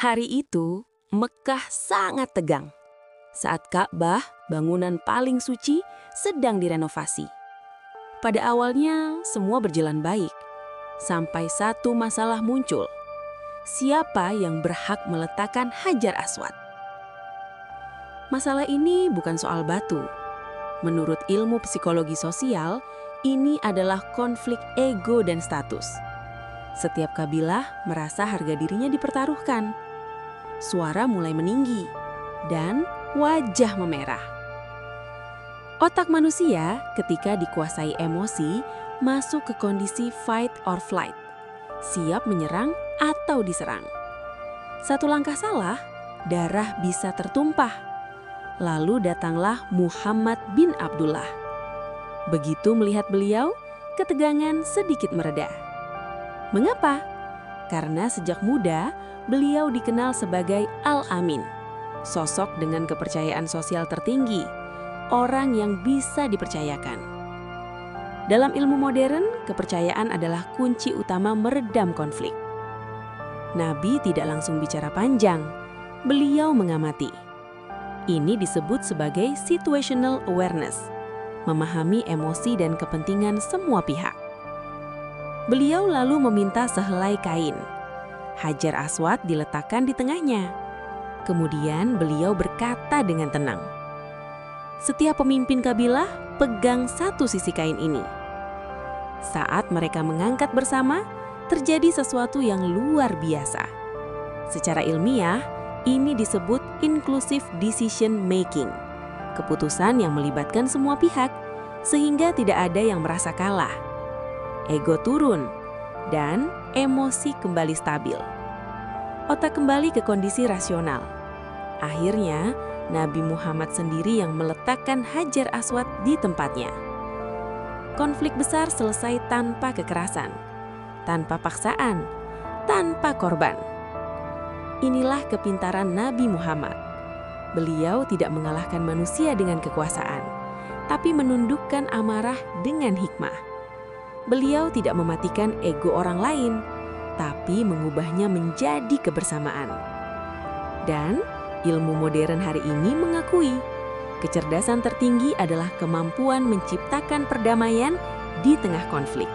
Hari itu, Mekah sangat tegang. Saat Ka'bah, bangunan paling suci, sedang direnovasi. Pada awalnya, semua berjalan baik. Sampai satu masalah muncul. Siapa yang berhak meletakkan Hajar Aswad? Masalah ini bukan soal batu. Menurut ilmu psikologi sosial, ini adalah konflik ego dan status. Setiap kabilah merasa harga dirinya dipertaruhkan. Suara mulai meninggi, dan wajah memerah. Otak manusia ketika dikuasai emosi masuk ke kondisi fight or flight, siap menyerang atau diserang. Satu langkah salah, darah bisa tertumpah. Lalu datanglah Muhammad bin Abdullah. Begitu melihat beliau, ketegangan sedikit mereda. Mengapa? Karena sejak muda, beliau dikenal sebagai Al-Amin, sosok dengan kepercayaan sosial tertinggi, orang yang bisa dipercayakan. Dalam ilmu modern, kepercayaan adalah kunci utama meredam konflik. Nabi tidak langsung bicara panjang, beliau mengamati. Ini disebut sebagai situational awareness, memahami emosi dan kepentingan semua pihak. Beliau lalu meminta sehelai kain. Hajar Aswad diletakkan di tengahnya. Kemudian beliau berkata dengan tenang, "Setiap pemimpin kabilah pegang satu sisi kain ini." Saat mereka mengangkat bersama, terjadi sesuatu yang luar biasa. Secara ilmiah, ini disebut inclusive decision making. Keputusan yang melibatkan semua pihak, sehingga tidak ada yang merasa kalah. Ego turun, dan emosi kembali stabil. Otak kembali ke kondisi rasional. Akhirnya, Nabi Muhammad sendiri yang meletakkan Hajar Aswad di tempatnya. Konflik besar selesai tanpa kekerasan, tanpa paksaan, tanpa korban. Inilah kepintaran Nabi Muhammad. Beliau tidak mengalahkan manusia dengan kekuasaan, tapi menundukkan amarah dengan hikmah. Beliau tidak mematikan ego orang lain, tapi mengubahnya menjadi kebersamaan. Dan ilmu modern hari ini mengakui, kecerdasan tertinggi adalah kemampuan menciptakan perdamaian di tengah konflik.